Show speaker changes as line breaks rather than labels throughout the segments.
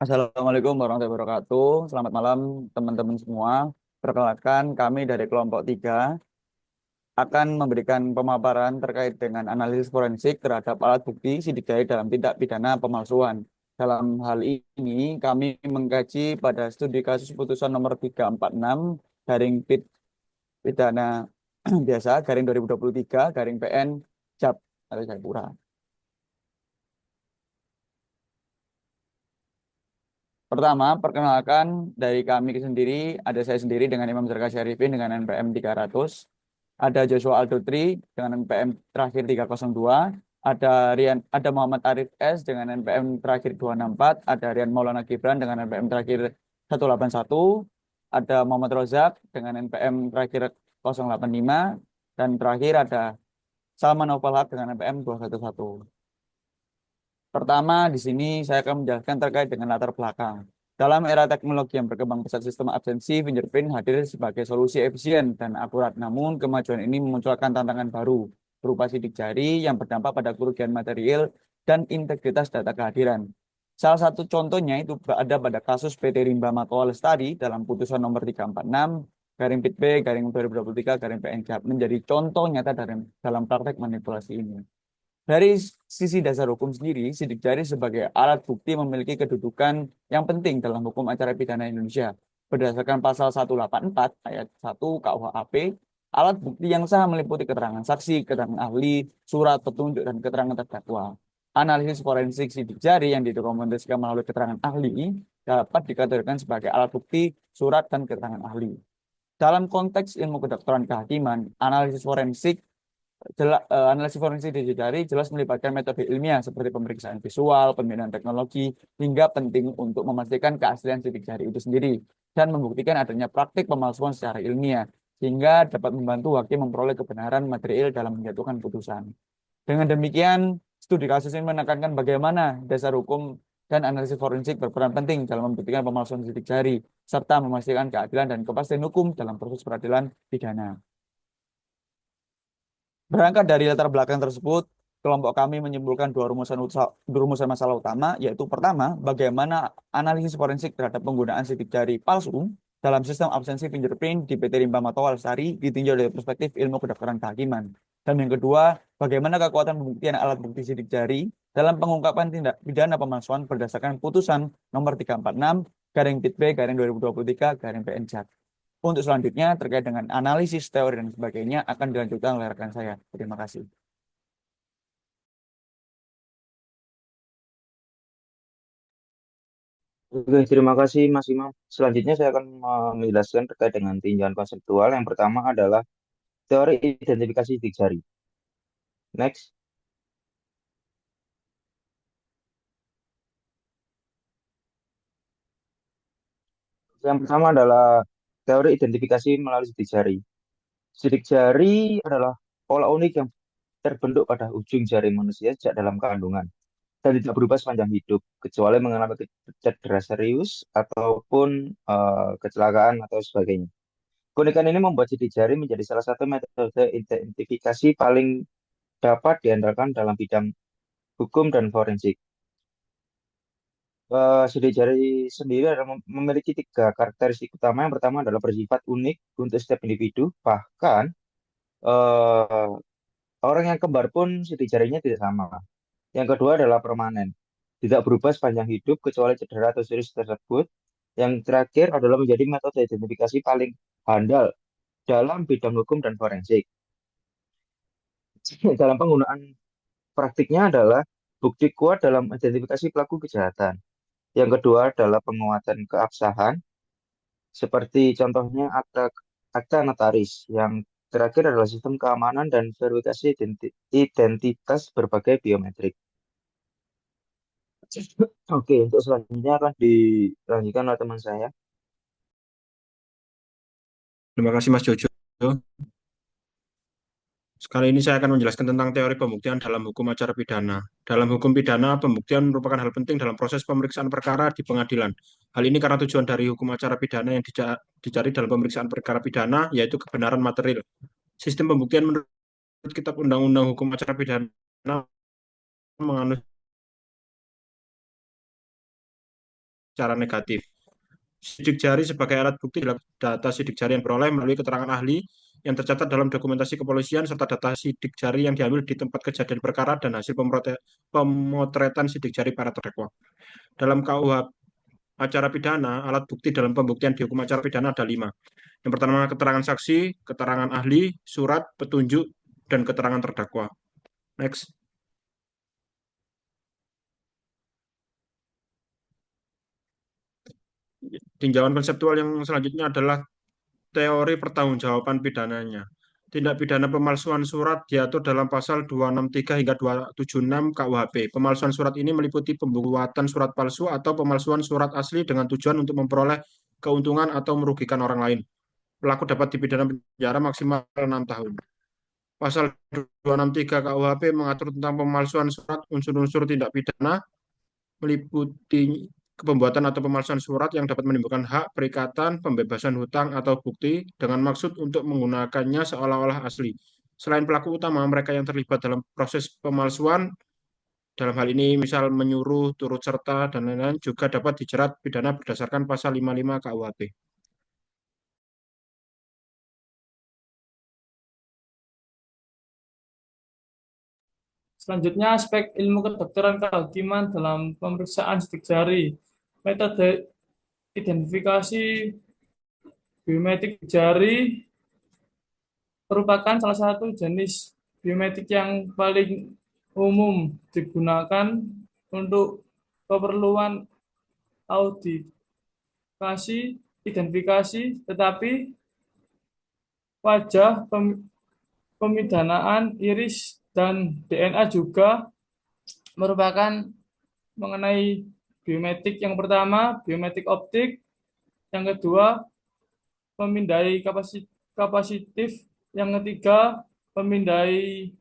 Assalamualaikum warahmatullahi wabarakatuh. Selamat malam teman-teman semua. Perkenalkan kami dari kelompok 3 akan memberikan pemaparan terkait dengan analisis forensik terhadap alat bukti sidik jari dalam tindak pidana pemalsuan. Dalam hal ini kami mengkaji pada studi kasus putusan nomor 346 garing PIT pidana biasa garing 2023 garing PN JAP atau Jayapura. Pertama, perkenalkan dari kami sendiri, ada saya sendiri dengan Imam Zarka Syarifin dengan NPM 300, ada Joshua Aldo Tri dengan NPM terakhir 302, ada Muhammad Arif S dengan NPM terakhir 264, ada Rian Maulana Gibran dengan NPM terakhir 181, ada Muhammad Rozak dengan NPM terakhir 085, dan terakhir ada Salman Noval Haq dengan NPM 211. Pertama, di sini saya akan menjelaskan terkait dengan latar belakang. Dalam era teknologi yang berkembang pesat, sistem absensi fingerprint hadir sebagai solusi efisien dan akurat. Namun, kemajuan ini memunculkan tantangan baru berupa sidik jari yang berdampak pada kerugian material dan integritas data kehadiran. Salah satu contohnya itu ada pada kasus PT Rimba Makau Lestari dalam putusan nomor 346 garing PIT B garing 2023 garing PNJAP menjadi contoh nyata dalam praktek manipulasi ini. Dari sisi dasar hukum sendiri, sidik jari sebagai alat bukti memiliki kedudukan yang penting dalam hukum acara pidana Indonesia. Berdasarkan pasal 184 ayat 1 KUHP, alat bukti yang sah meliputi keterangan saksi, keterangan ahli, surat petunjuk, dan keterangan terdakwa. Analisis forensik sidik jari yang didokumentasikan melalui keterangan ahli dapat dikategorikan sebagai alat bukti, surat, dan keterangan ahli. Dalam konteks ilmu kedokteran kehakiman, analisis forensik sidik jari jelas melibatkan metode ilmiah seperti pemeriksaan visual, pembinaan teknologi, hingga penting untuk memastikan keaslian sidik jari itu sendiri dan membuktikan adanya praktik pemalsuan secara ilmiah sehingga dapat membantu hakim memperoleh kebenaran material dalam menjatuhkan putusan. Dengan demikian, studi kasus ini menekankan bagaimana dasar hukum dan analisis forensik berperan penting dalam membuktikan pemalsuan sidik jari serta memastikan keadilan dan kepastian hukum dalam proses peradilan pidana. Berangkat dari latar belakang tersebut, kelompok kami menyimpulkan dua rumusan masalah utama, yaitu pertama, bagaimana analisis forensik terhadap penggunaan sidik jari palsu dalam sistem absensi fingerprint di PT Rimba Matoa Lestari ditinjau dari perspektif ilmu kedokteran kehakiman. Dan yang kedua, bagaimana kekuatan pembuktian alat bukti sidik jari dalam pengungkapan tindak pidana pemalsuan berdasarkan putusan nomor 346 garing PIT B garing 2023 garing PNJAT. Untuk selanjutnya terkait dengan analisis teori dan sebagainya akan dilanjutkan oleh rekan saya. Terima kasih.
Oke, terima kasih Mas Imam. Selanjutnya saya akan menjelaskan terkait dengan tinjauan konseptual. Yang pertama adalah teori identifikasi sidik jari. Next. Yang pertama adalah teori identifikasi melalui sidik jari. Sidik jari adalah pola unik yang terbentuk pada ujung jari manusia sejak dalam kandungan dan tidak berubah sepanjang hidup, kecuali mengalami cedera serius ataupun kecelakaan atau sebagainya. Keunikan ini membuat sidik jari menjadi salah satu metode identifikasi paling dapat diandalkan dalam bidang hukum dan forensik. Sidik jari sendiri adalah memiliki tiga karakteristik utama. Yang pertama adalah bersifat unik untuk setiap individu. Bahkan eh, orang yang kembar pun sidik jarinya tidak sama. Yang kedua adalah permanen. Tidak berubah sepanjang hidup kecuali cedera atau serius tersebut. Yang terakhir adalah menjadi metode identifikasi paling handal dalam bidang hukum dan forensik. Dalam penggunaan praktiknya adalah bukti kuat dalam identifikasi pelaku kejahatan. Yang kedua adalah penguatan keabsahan, seperti contohnya akta notaris. Yang terakhir adalah sistem keamanan dan verifikasi identitas berbagai biometrik. Oke, untuk selanjutnya akan dilanjutkan oleh teman saya.
Terima kasih Mas Jojo. Sekali ini saya akan menjelaskan tentang teori pembuktian dalam hukum acara pidana. Dalam hukum pidana, pembuktian merupakan hal penting dalam proses pemeriksaan perkara di pengadilan. Hal ini karena tujuan dari hukum acara pidana yang dicari dalam pemeriksaan perkara pidana, yaitu kebenaran material. Sistem pembuktian menurut Kitab Undang-Undang Hukum Acara Pidana menganut secara negatif. Sidik jari sebagai alat bukti adalah data sidik jari yang beroleh melalui keterangan ahli yang tercatat dalam dokumentasi kepolisian serta data sidik jari yang diambil di tempat kejadian perkara dan hasil pemotretan sidik jari para terdakwa. Dalam KUH acara pidana, alat bukti dalam pembuktian di hukum acara pidana ada 5. Yang pertama, keterangan saksi, keterangan ahli, surat, petunjuk, dan keterangan terdakwa. Next. Tinjauan konseptual yang selanjutnya adalah teori pertanggungjawaban pidananya. Tindak pidana pemalsuan surat diatur dalam pasal 263 hingga 276 KUHP. Pemalsuan surat ini meliputi pembuatan surat palsu atau pemalsuan surat asli dengan tujuan untuk memperoleh keuntungan atau merugikan orang lain. Pelaku dapat dipidana penjara maksimal 6 tahun. Pasal 263 KUHP mengatur tentang pemalsuan surat. Unsur-unsur tindak pidana meliputi pembuatan atau pemalsuan surat yang dapat menimbulkan hak, perikatan, pembebasan hutang, atau bukti dengan maksud untuk menggunakannya seolah-olah asli. Selain pelaku utama, mereka yang terlibat dalam proses pemalsuan, dalam hal ini misal menyuruh, turut serta, dan lain-lain, juga dapat dijerat pidana berdasarkan pasal 55 KUHP.
Selanjutnya, aspek ilmu kedokteran kehakiman dalam pemeriksaan sidik jari. Metode identifikasi biometrik jari merupakan salah satu jenis biometrik yang paling umum digunakan untuk keperluan autentikasi identifikasi, tetapi wajah pemidanaan iris dan DNA juga merupakan mengenai biometrik. Yang pertama, biometrik optik. Yang kedua, pemindai kapasitif. Yang ketiga, pemindai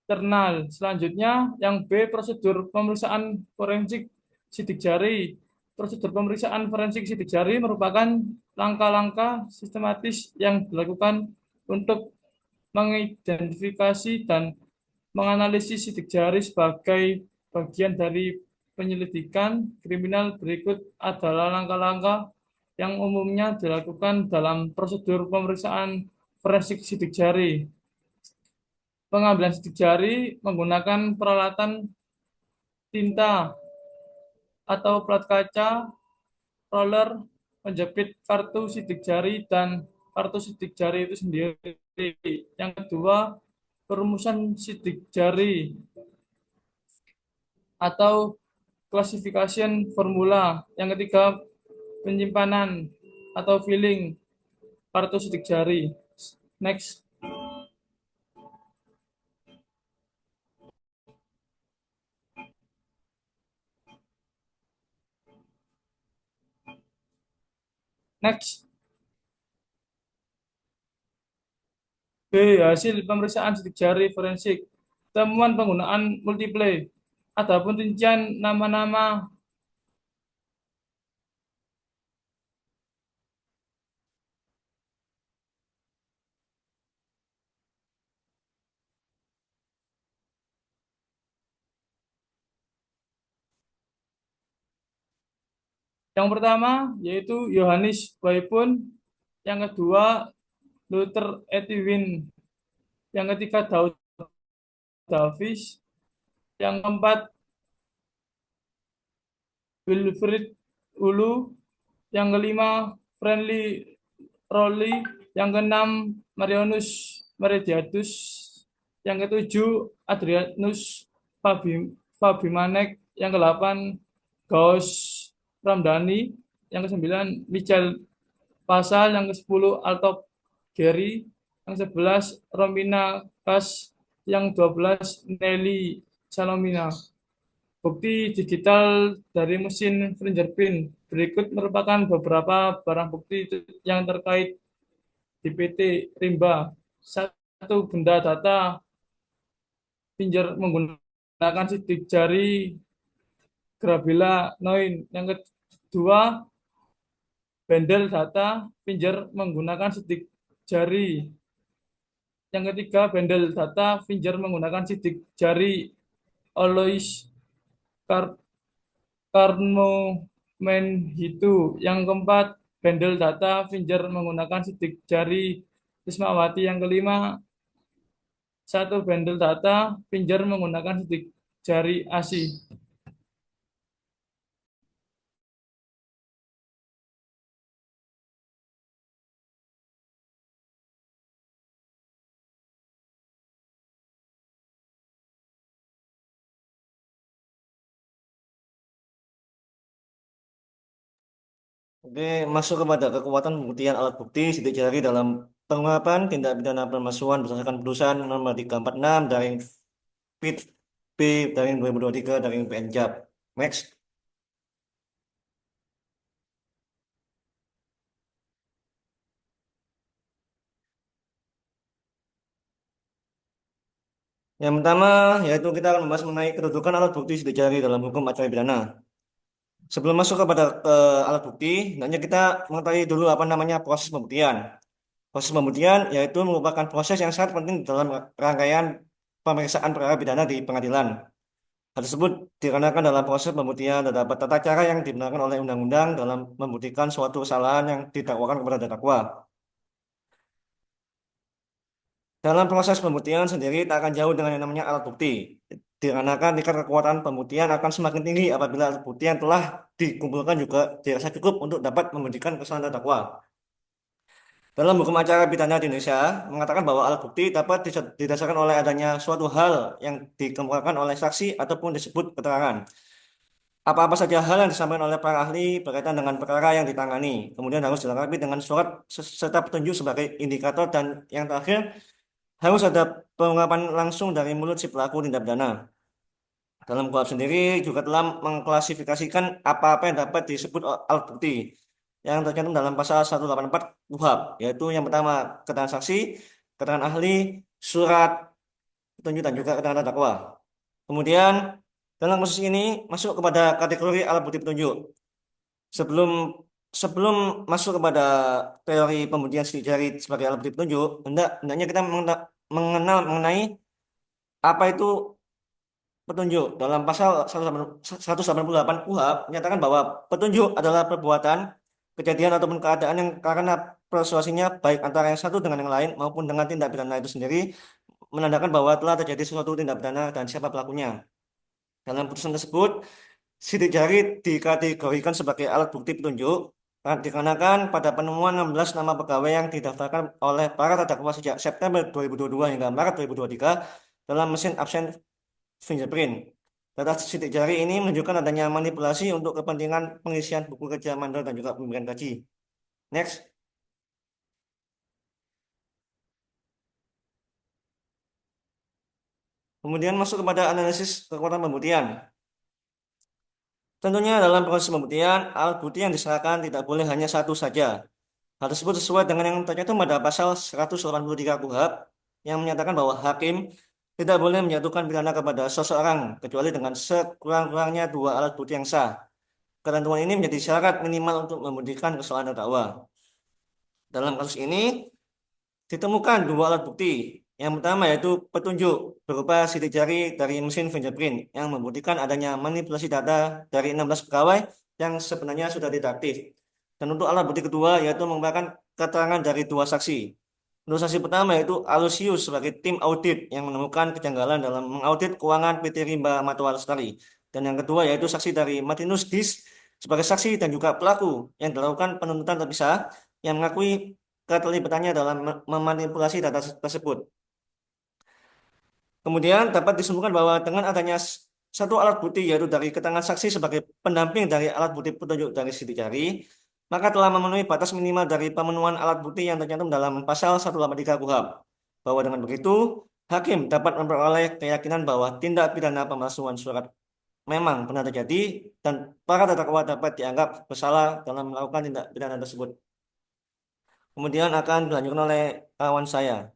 internal. Selanjutnya, yang B, prosedur pemeriksaan forensik sidik jari. Prosedur pemeriksaan forensik sidik jari merupakan langkah-langkah sistematis yang dilakukan untuk mengidentifikasi dan menganalisis sidik jari sebagai bagian dari penyelidikan kriminal. Berikut adalah langkah-langkah yang umumnya dilakukan dalam prosedur pemeriksaan forensik sidik jari. Pengambilan sidik jari menggunakan peralatan tinta atau plat kaca, roller, penjepit kartu sidik jari, dan kartu sidik jari itu sendiri. Yang kedua, perumusan sidik jari atau classification formula. Yang ketiga, penyimpanan atau filling kartu sidik jari. Next. Next. B. Hasil pemeriksaan sidik jari forensik. Temuan penggunaan multiple. Adapun rincian nama-nama yang pertama yaitu Yohanes Waipun, yang kedua Luther Etiwin, yang ketiga Daud Davis, yang keempat Wilfrid Ulu, yang kelima Friendly Rolly, yang keenam Marianus Meridiadus, yang ketujuh Adrianus Fabimanek, yang kedelapan Gaus Ramdhani, yang kesembilan Michel Pasal, yang ke-10 Altop Gary, yang 11 Romina Kas, yang 12 Nelly Salomina. Bukti digital dari mesin fingerprint. Berikut merupakan beberapa barang bukti yang terkait di PT Rimba. 1. Benda data finger menggunakan sidik jari Grabila Noin. Yang kedua, bendel data finger menggunakan sidik jari. Yang ketiga, bendel data finger menggunakan sidik jari Alois Carmo Manhitu. Yang keempat, bundle data Finger menggunakan sidik jari Ismawati. Yang kelima, satu bundle data Finger menggunakan sidik jari ASI.
Oke, masuk kepada kekuatan pembuktian alat bukti sidik jari dalam pengungkapan tindak pidana pemalsuan berdasarkan putusan nomor 346 dari PIT B dari 2023 dari PNJAP. Next. Yang pertama yaitu kita akan membahas mengenai kedudukan alat bukti sidik jari dalam hukum acara pidana. Sebelum masuk kepada alat bukti, hendaknya kita mengetahui dulu apa namanya proses pembuktian. Proses pembuktian yaitu merupakan proses yang sangat penting dalam rangkaian pemeriksaan perkara pidana di pengadilan. Hal tersebut dikarenakan dalam proses pembuktian terdapat tata cara yang dibenarkan oleh undang-undang dalam membuktikan suatu kesalahan yang didakwakan kepada terdakwa. Dalam proses pembuktian sendiri tak akan jauh dengan yang namanya alat bukti. Dikarenakan tingkat kekuatan pembuktian akan semakin tinggi apabila alat bukti yang telah dikumpulkan juga dirasa cukup untuk dapat membuktikan kesalahan terdakwa. Dalam hukum acara pidana di Indonesia mengatakan bahwa alat bukti dapat didasarkan oleh adanya suatu hal yang dikemukakan oleh saksi ataupun disebut keterangan. Apa-apa saja hal yang disampaikan oleh para ahli berkaitan dengan perkara yang ditangani. Kemudian harus dilengkapi dengan surat serta petunjuk sebagai indikator dan yang terakhir harus ada pengungkapan langsung dari mulut si pelaku tindak pidana. Dalam KUHP sendiri juga telah mengklasifikasikan apa-apa yang dapat disebut alat bukti yang tercantum dalam pasal 184 KUHP, yaitu yang pertama keterangan saksi, keterangan ahli, surat petunjuk dan juga keterangan terdakwa. Kemudian dalam kasus ini masuk kepada kategori alat bukti petunjuk. Sebelum sebelum masuk kepada teori pembuktian sidik jari sebagai alat bukti petunjuk, hendaknya kita mengenal mengenai apa itu petunjuk. Dalam pasal 188 KUHP menyatakan bahwa petunjuk adalah perbuatan, kejadian ataupun keadaan yang karena persuasinya baik antara yang satu dengan yang lain maupun dengan tindak pidana itu sendiri menandakan bahwa telah terjadi sesuatu tindak pidana dan siapa pelakunya. Dalam putusan tersebut, sidik jari dikategorikan sebagai alat bukti petunjuk dikarenakan pada penemuan 16 nama pegawai yang didaftarkan oleh para terdakwa sejak September 2022 hingga Maret 2023 dalam mesin absen fingerprint. Data sidik jari ini menunjukkan adanya manipulasi untuk kepentingan pengisian buku kerja mandor dan juga pemberian gaji. Next. Kemudian masuk kepada analisis kekuatan pembuktian. Tentunya dalam proses pembuktian, alat bukti yang diserahkan tidak boleh hanya satu saja. Hal tersebut sesuai dengan yang tercantum pada pasal 183 KUHP yang menyatakan bahwa hakim tidak boleh menjatuhkan pidana kepada seseorang kecuali dengan sekurang-kurangnya dua alat bukti yang sah. Ketentuan ini menjadi syarat minimal untuk membuktikan kesalahan terdakwa. Dalam kasus ini ditemukan dua alat bukti. Yang pertama yaitu petunjuk berupa sidik jari dari mesin fingerprint yang membuktikan adanya manipulasi data dari 16 pegawai yang sebenarnya sudah tidak aktif. Dan untuk alat bukti kedua yaitu merupakan keterangan dari dua saksi. Untuk saksi pertama yaitu Alusius sebagai tim audit yang menemukan kejanggalan dalam mengaudit keuangan PT Rimba Matual Lestari. Dan yang kedua yaitu saksi dari Martinus Dis sebagai saksi dan juga pelaku yang dilakukan penuntutan terpisah yang mengakui keterlibatannya dalam memanipulasi data tersebut. Kemudian dapat disimpulkan bahwa dengan adanya satu alat bukti yaitu dari keterangan saksi sebagai pendamping dari alat bukti petunjuk dari sidik jari, maka telah memenuhi batas minimal dari pemenuhan alat bukti yang tercantum dalam pasal 183 KUHP. Bahwa dengan begitu, hakim dapat memperoleh keyakinan bahwa tindak pidana pemalsuan surat memang benar terjadi dan para terdakwa dapat dianggap bersalah dalam melakukan tindak pidana tersebut. Kemudian akan dilanjutkan oleh kawan saya.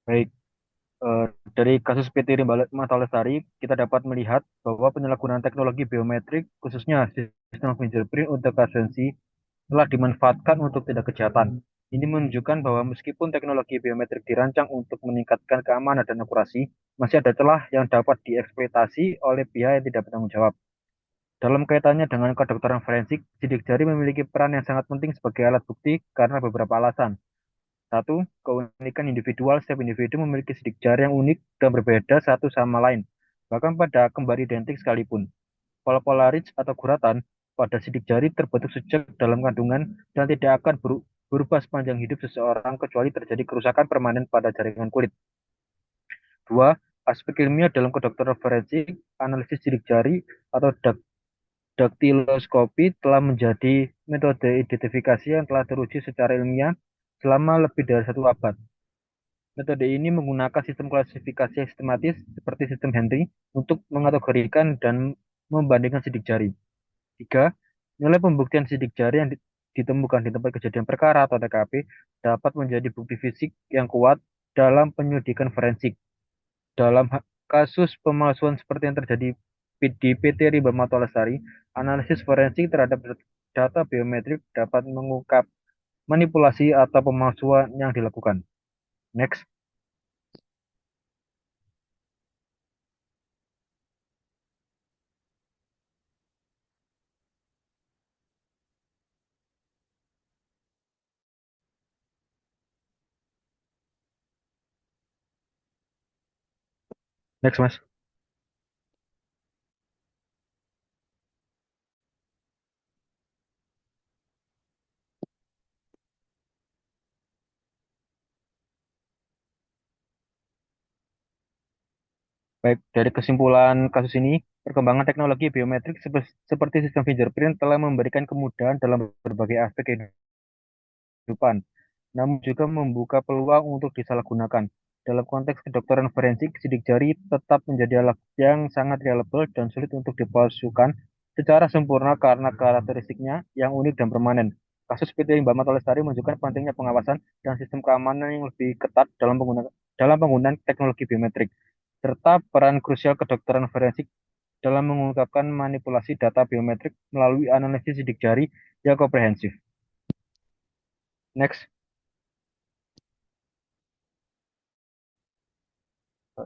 Baik, dari kasus PT Rimba Matual Lestari, kita dapat melihat bahwa penyalahgunaan teknologi biometrik, khususnya sistem fingerprint untuk asensi, telah dimanfaatkan untuk tindak kejahatan.
Ini menunjukkan bahwa meskipun teknologi biometrik dirancang untuk meningkatkan keamanan dan akurasi, masih ada celah yang dapat dieksploitasi oleh pihak yang tidak bertanggung jawab. Dalam kaitannya dengan kedokteran forensik, sidik jari memiliki peran yang sangat penting sebagai alat bukti karena beberapa alasan. Satu, keunikan individual. Setiap individu memiliki sidik jari yang unik dan berbeda satu sama lain, bahkan pada kembar identik sekalipun. Pola-pola ridge atau guratan pada sidik jari terbentuk sejak dalam kandungan dan tidak akan berubah sepanjang hidup seseorang kecuali terjadi kerusakan permanen pada jaringan kulit. Dua, aspek ilmiah dalam kedokteran forensik, analisis sidik jari atau daktiloskopi telah menjadi metode identifikasi yang telah teruji secara ilmiah selama lebih dari 1 abad. Metode ini menggunakan sistem klasifikasi yang sistematis seperti sistem Henry untuk mengategorikan dan membandingkan sidik jari. Tiga, nilai pembuktian sidik jari yang ditemukan di tempat kejadian perkara atau TKP dapat menjadi bukti fisik yang kuat dalam penyelidikan forensik. Dalam kasus pemalsuan seperti yang terjadi di PT Rimba Mata Lestari, analisis forensik terhadap data biometrik dapat mengungkap manipulasi atau pemalsuan yang dilakukan. Next. Next, Mas. Baik, dari kesimpulan kasus ini, perkembangan teknologi biometrik seperti sistem fingerprint telah memberikan kemudahan dalam berbagai aspek kehidupan, namun juga membuka peluang untuk disalahgunakan. Dalam konteks kedokteran forensik, sidik jari tetap menjadi alat yang sangat reliable dan sulit untuk dipalsukan secara sempurna karena karakteristiknya yang unik dan permanen. Kasus PT Mbak Mata Lestari menunjukkan pentingnya pengawasan dan sistem keamanan yang lebih ketat dalam penggunaan teknologi biometrik, serta peran krusial kedokteran forensik dalam mengungkapkan manipulasi data biometrik melalui analisis sidik jari yang komprehensif. Next.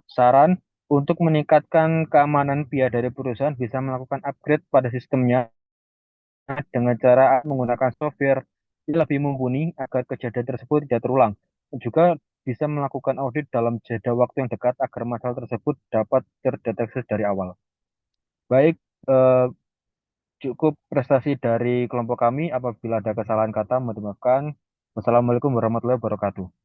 Saran untuk meningkatkan keamanan, pihak dari perusahaan bisa melakukan upgrade pada sistemnya dengan cara menggunakan software yang lebih mumpuni agar kejadian tersebut tidak terulang. Dan juga bisa melakukan audit dalam jeda waktu yang dekat agar masalah tersebut dapat terdeteksi dari awal. Baik, eh, cukup prestasi dari kelompok kami. Apabila ada kesalahan kata, mohon dimaafkan. Wassalamualaikum warahmatullahi wabarakatuh.